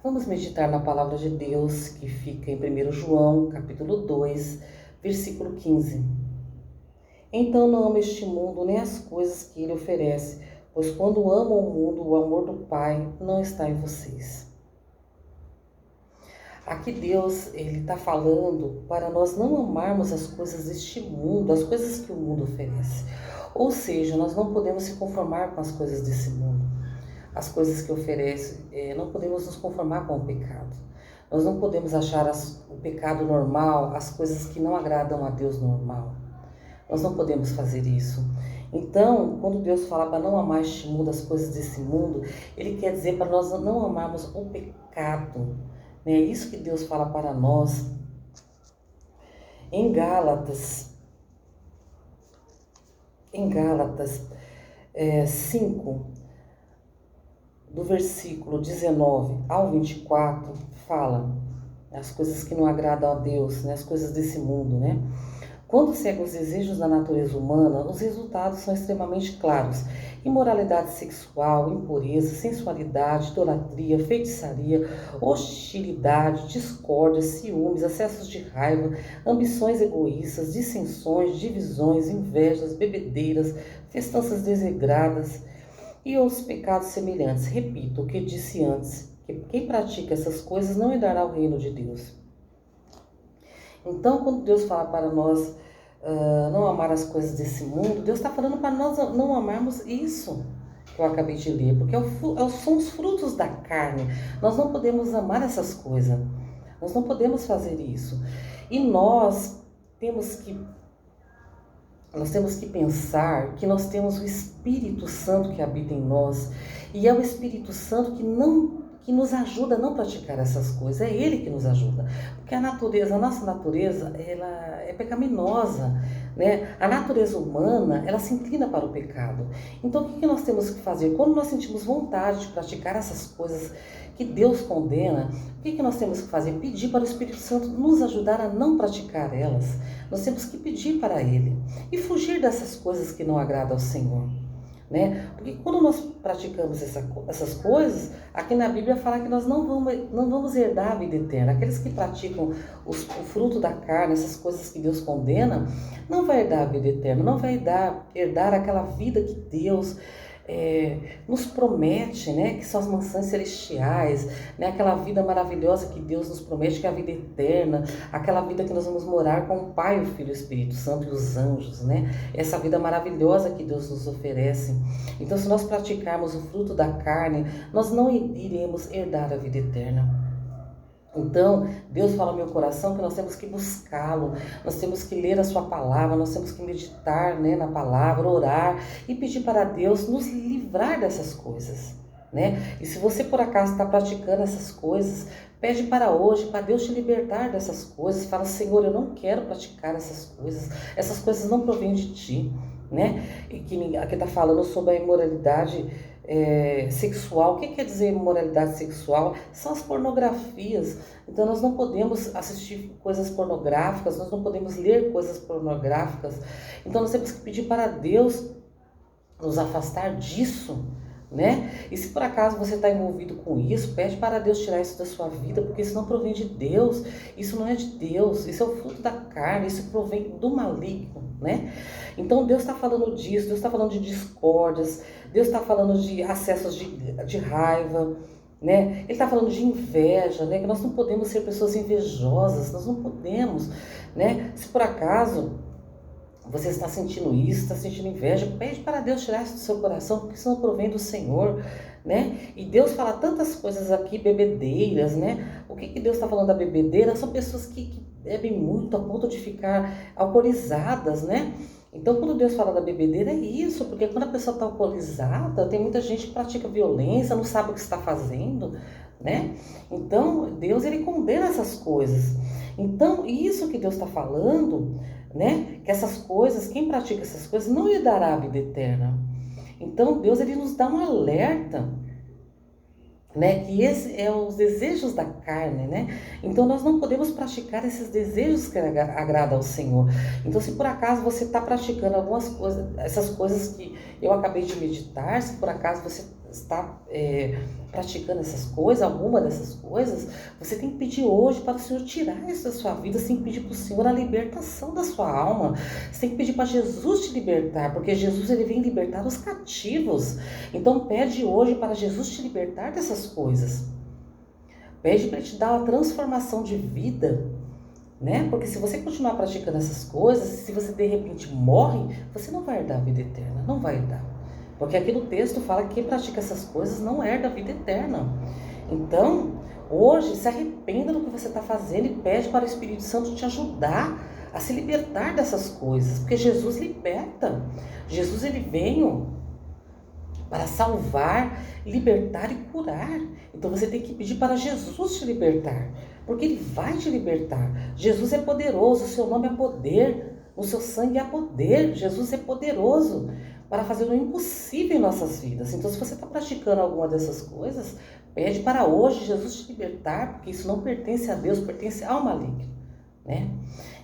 Vamos meditar na palavra de Deus que fica em 1 João, capítulo 2, versículo 15. Então não amo este mundo nem as coisas que ele oferece, pois quando amam o mundo, o amor do Pai não está em vocês. Aqui Deus, ele está falando para nós não amarmos as coisas deste mundo, as coisas que o mundo oferece. Ou seja, nós não podemos se conformar com as coisas desse mundo. As coisas que oferece, não podemos nos conformar com o pecado. Nós não podemos achar o pecado normal, as coisas que não agradam a Deus normal. Nós não podemos fazer isso. Então, quando Deus fala para não amar este mundo, as coisas desse mundo, Ele quer dizer para nós não amarmos o pecado. É isso que Deus fala para nós. Em Gálatas 5, do versículo 19 ao 24, fala as coisas que não agradam a Deus, né? As coisas desse mundo, né? Quando seguem os desejos da natureza humana, os resultados são extremamente claros. Imoralidade sexual, impureza, sensualidade, idolatria, feitiçaria, hostilidade, discórdia, ciúmes, acessos de raiva, ambições egoístas, dissensões, divisões, invejas, bebedeiras, festanças desregradas e outros pecados semelhantes. Repito o que disse antes, que quem pratica essas coisas não herdará o reino de Deus. Então, quando Deus fala para nós não amar as coisas desse mundo, Deus está falando para nós não amarmos isso que eu acabei de ler, porque são os frutos da carne. Nós não podemos amar essas coisas, nós não podemos fazer isso. E nós temos que pensar que nós temos o Espírito Santo que habita em nós, e é o Espírito Santo que nos ajuda a não praticar essas coisas, é Ele que nos ajuda, porque a nossa natureza, ela é pecaminosa, né? A natureza humana, ela se inclina para o pecado. Então, o que nós temos que fazer? Quando nós sentimos vontade de praticar essas coisas que Deus condena, o que nós temos que fazer? Pedir para o Espírito Santo nos ajudar a não praticar elas. Nós temos que pedir para Ele e fugir dessas coisas que não agradam ao Senhor. Né? Porque quando nós praticamos essas coisas, aqui na Bíblia fala que nós não vamos herdar a vida eterna. Aqueles que praticam o fruto da carne, essas coisas que Deus condena, não vai herdar a vida eterna, não vai herdar aquela vida que Deus nos promete, né? Que são as mansões celestiais, né? Aquela vida maravilhosa que Deus nos promete, que é a vida eterna, aquela vida que nós vamos morar com o Pai, o Filho e o Espírito Santo e os anjos, né? Essa vida maravilhosa que Deus nos oferece. Então, se nós praticarmos o fruto da carne, nós não iremos herdar a vida eterna. Então, Deus fala no meu coração que nós temos que buscá-lo, nós temos que ler a sua palavra, nós temos que meditar, né, na palavra, orar e pedir para Deus nos livrar dessas coisas, né? E se você por acaso está praticando essas coisas, pede para hoje, para Deus te libertar dessas coisas. Fala, Senhor, eu não quero praticar essas coisas não provêm de ti, né? E que aqui está falando sobre a imoralidade sexual. O que quer dizer imoralidade sexual? São as pornografias. Então nós não podemos assistir coisas pornográficas, nós não podemos ler coisas pornográficas. Então nós temos que pedir para Deus nos afastar disso, né? E se por acaso você está envolvido com isso, pede para Deus tirar isso da sua vida, porque isso não provém de Deus, isso não é de Deus, isso é o fruto da carne, isso provém do maligno, né? Então Deus está falando disso, Deus está falando de discórdias, Deus está falando de acessos de raiva, né? Ele está falando de inveja, né? Que nós não podemos ser pessoas invejosas, nós não podemos, né? Se por acaso você está sentindo isso, está sentindo inveja, pede para Deus tirar isso do seu coração, porque isso não provém do Senhor, né? E Deus fala tantas coisas aqui, bebedeiras, né? O que Deus está falando da bebedeira? São pessoas que bebem muito a ponto de ficar alcoolizadas, né? Então, quando Deus fala da bebedeira, é isso, porque quando a pessoa está alcoolizada, tem muita gente que pratica violência, não sabe o que está fazendo, né? Então, Deus, ele condena essas coisas. Então, isso que Deus está falando, né? Que essas coisas, quem pratica essas coisas, não lhe dará a vida eterna. Então, Deus, ele nos dá um alerta, né? Que esse é os desejos da carne, né? Então nós não podemos praticar esses desejos que agradam ao Senhor. Então, se por acaso você está praticando algumas coisas, essas coisas que eu acabei de meditar, se por acaso você está praticando essas coisas, alguma dessas coisas, você tem que pedir hoje para o Senhor tirar isso da sua vida. Você tem que pedir para o Senhor a libertação da sua alma. Você tem que pedir para Jesus te libertar, porque Jesus, ele vem libertar os cativos. Então pede hoje para Jesus te libertar dessas coisas. Pede para ele te dar uma transformação de vida, né? Porque se você continuar praticando essas coisas, se você de repente morre, você não vai herdar a vida eterna, não vai herdar. Porque aqui no texto fala que quem pratica essas coisas não herda a vida eterna. Então, hoje, se arrependa do que você está fazendo e pede para o Espírito Santo te ajudar a se libertar dessas coisas. Porque Jesus liberta. Jesus, ele veio para salvar, libertar e curar. Então você tem que pedir para Jesus te libertar, porque ele vai te libertar. Jesus é poderoso, o seu nome é poder, o seu sangue é poder. Jesus é poderoso para fazer o impossível em nossas vidas. Então, se você está praticando alguma dessas coisas, pede para hoje Jesus te libertar, porque isso não pertence a Deus, pertence ao maligno, né?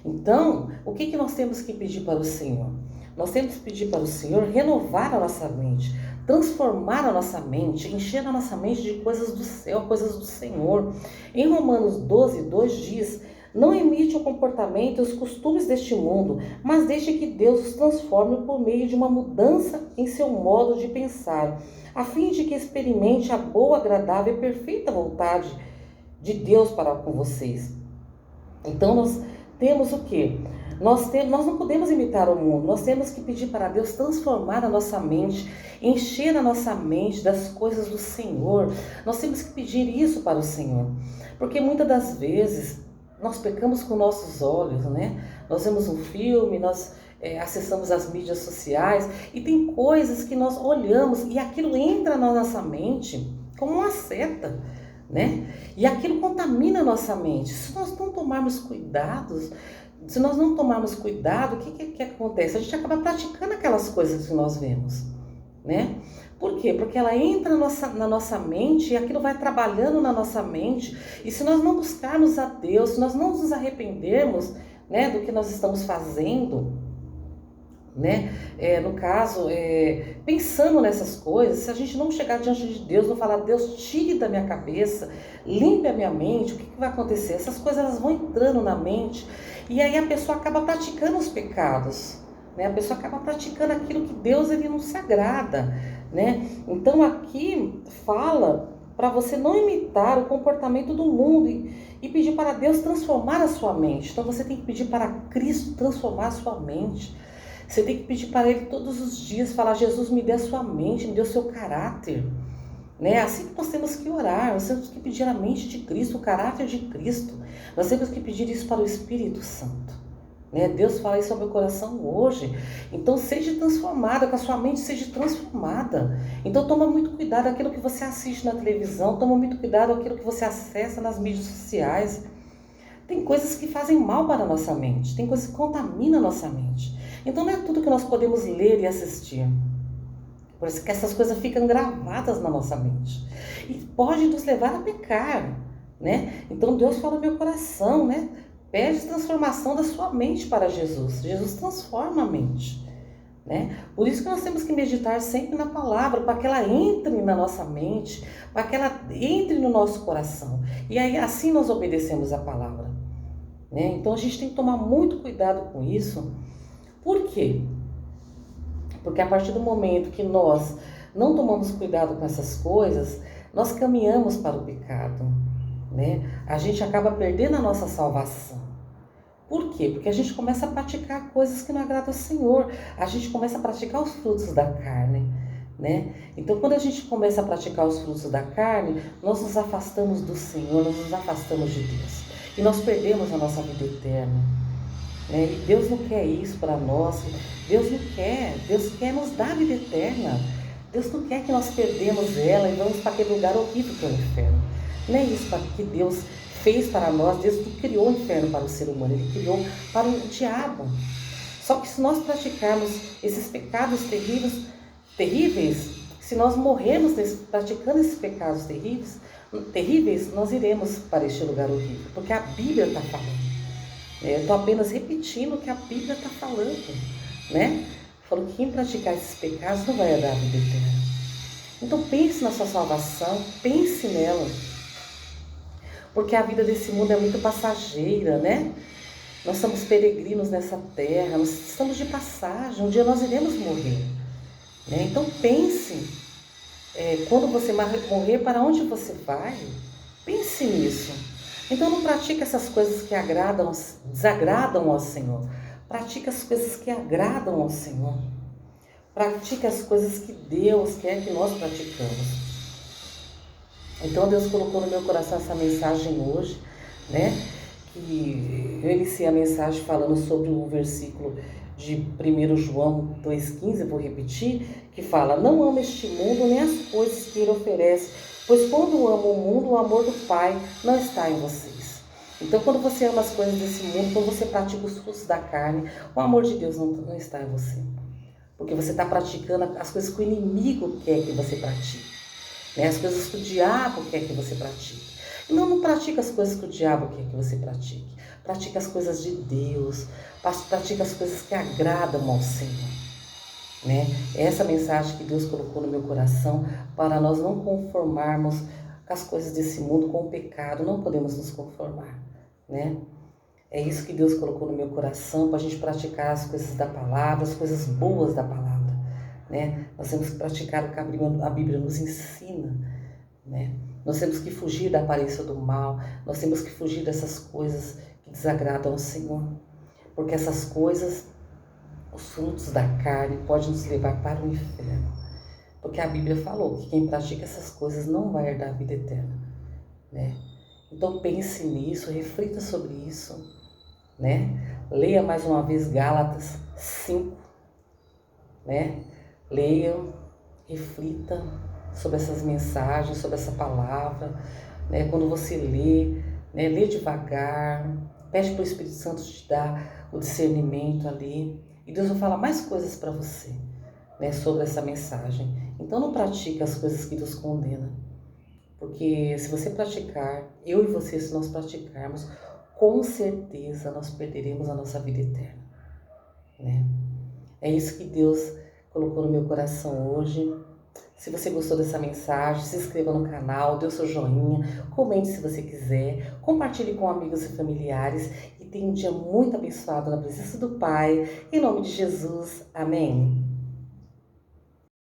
Então, o que nós temos que pedir para o Senhor? Nós temos que pedir para o Senhor renovar a nossa mente, transformar a nossa mente, encher a nossa mente de coisas do céu, coisas do Senhor. Em Romanos 12, 2 diz: não imite o comportamento e os costumes deste mundo, mas deixe que Deus os transforme por meio de uma mudança em seu modo de pensar, a fim de que experimente a boa, agradável e perfeita vontade de Deus para com vocês. Então nós temos o quê? Nós não podemos imitar o mundo, nós temos que pedir para Deus transformar a nossa mente, encher a nossa mente das coisas do Senhor. Nós temos que pedir isso para o Senhor, porque muitas das vezes nós pecamos com nossos olhos, né? Nós vemos um filme, nós acessamos as mídias sociais e tem coisas que nós olhamos e aquilo entra na nossa mente como uma seta, né? E aquilo contamina a nossa mente. Se nós não tomarmos cuidados, o que acontece? A gente acaba praticando aquelas coisas que nós vemos, né? Por quê? Porque ela entra na nossa mente e aquilo vai trabalhando na nossa mente. E se nós não buscarmos a Deus, se nós não nos arrependermos, né, do que nós estamos fazendo, né? No caso, pensando nessas coisas, se a gente não chegar diante de Deus, não falar: Deus, tire da minha cabeça, limpe a minha mente, o que vai acontecer? Essas coisas elas vão entrando na mente e aí a pessoa acaba praticando os pecados, né? A pessoa acaba praticando aquilo que Deus ele não se agrada, né? Então aqui fala para você não imitar o comportamento do mundo e pedir para Deus transformar a sua mente. Então você tem que pedir para Cristo transformar a sua mente. Você tem que pedir para Ele todos os dias, falar: Jesus, me dê a sua mente, me dê o seu caráter, né? Assim que nós temos que orar, nós temos que pedir a mente de Cristo, o caráter de Cristo. Nós temos que pedir isso para o Espírito Santo, né? Deus fala isso ao meu coração hoje. Então seja transformada, que a sua mente seja transformada. Então toma muito cuidado com aquilo que você assiste na televisão, toma muito cuidado com aquilo que você acessa nas mídias sociais. Tem coisas que fazem mal para a nossa mente, tem coisas que contaminam a nossa mente. Então não é tudo que nós podemos ler e assistir. Por isso que essas coisas ficam gravadas na nossa mente. E pode nos levar a pecar, né? Então Deus fala no meu coração, né? Pede transformação da sua mente para Jesus. Jesus transforma a mente, né? Por isso que nós temos que meditar sempre na palavra, para que ela entre na nossa mente, para que ela entre no nosso coração. E aí assim nós obedecemos a palavra, né? Então a gente tem que tomar muito cuidado com isso. Por quê? Porque a partir do momento que nós não tomamos cuidado com essas coisas, nós caminhamos para o pecado, né? A gente acaba perdendo a nossa salvação. Por quê? Porque a gente começa a praticar coisas que não agradam ao Senhor. A gente começa a praticar os frutos da carne, né? Então, quando a gente começa a praticar os frutos da carne, nós nos afastamos do Senhor, nós nos afastamos de Deus. E nós perdemos a nossa vida eterna, né? E Deus não quer isso para nós. Deus não quer. Deus quer nos dar a vida eterna. Deus não quer que nós perdemos ela e vamos para aquele lugar horrível que é o inferno. Não é isso que Deus fez para nós. Deus não criou o inferno para o ser humano, Ele criou para o diabo. Só que se nós praticarmos esses pecados terríveis, se nós morrermos praticando esses pecados terríveis, nós iremos para este lugar horrível, porque a Bíblia está falando. Eu estou apenas repetindo o que a Bíblia está falando, né? Falou que quem praticar esses pecados não vai herdar a vida eterna. Então pense na sua salvação, pense nela. Porque a vida desse mundo é muito passageira, né? Nós somos peregrinos nessa terra, nós estamos de passagem, um dia nós iremos morrer. Né? Então pense, quando você morrer, para onde você vai? Pense nisso. Então não pratique essas coisas que desagradam ao Senhor. Pratique as coisas que agradam ao Senhor. Pratique as coisas que Deus quer que nós praticamos. Então Deus colocou no meu coração essa mensagem hoje, né? Que eu iniciei a mensagem falando sobre o versículo de 1 João 2,15, vou repetir, que fala: não ama este mundo nem as coisas que ele oferece, pois quando ama o mundo, o amor do Pai não está em vocês. Então quando você ama as coisas desse mundo, quando você pratica os frutos da carne, o amor de Deus não está em você. Porque você está praticando as coisas que o inimigo quer que você pratique. Né? As coisas que o diabo quer que você pratique. Não pratique as coisas que o diabo quer que você pratique. Pratique as coisas de Deus. Pratique as coisas que agradam ao Senhor. Né? Essa mensagem que Deus colocou no meu coração para nós não conformarmos com as coisas desse mundo, com o pecado. Não podemos nos conformar. Né? É isso que Deus colocou no meu coração para a gente praticar as coisas da palavra, as coisas boas da palavra. Né? Nós temos que praticar o que a Bíblia nos ensina. Né? Nós temos que fugir da aparência do mal, nós temos que fugir dessas coisas que desagradam ao Senhor, porque essas coisas, os frutos da carne, podem nos levar para o inferno, porque a Bíblia falou que quem pratica essas coisas não vai herdar a vida eterna. Né? Então pense nisso, reflita sobre isso. Né? Leia mais uma vez Gálatas 5, né? Leia, reflita sobre essas mensagens, sobre essa palavra, né? Quando você lê, né? Lê devagar, pede para o Espírito Santo te dar o discernimento ali, e Deus vai falar mais coisas para você, né? Sobre essa mensagem. Então não pratique as coisas que Deus condena, porque se você praticar, eu e você, se nós praticarmos, com certeza nós perderemos a nossa vida eterna. Né? É isso que Deus colocou no meu coração hoje. Se você gostou dessa mensagem, se inscreva no canal, dê o seu joinha, comente se você quiser, compartilhe com amigos e familiares e tenha um dia muito abençoado na presença do Pai. Em nome de Jesus, amém.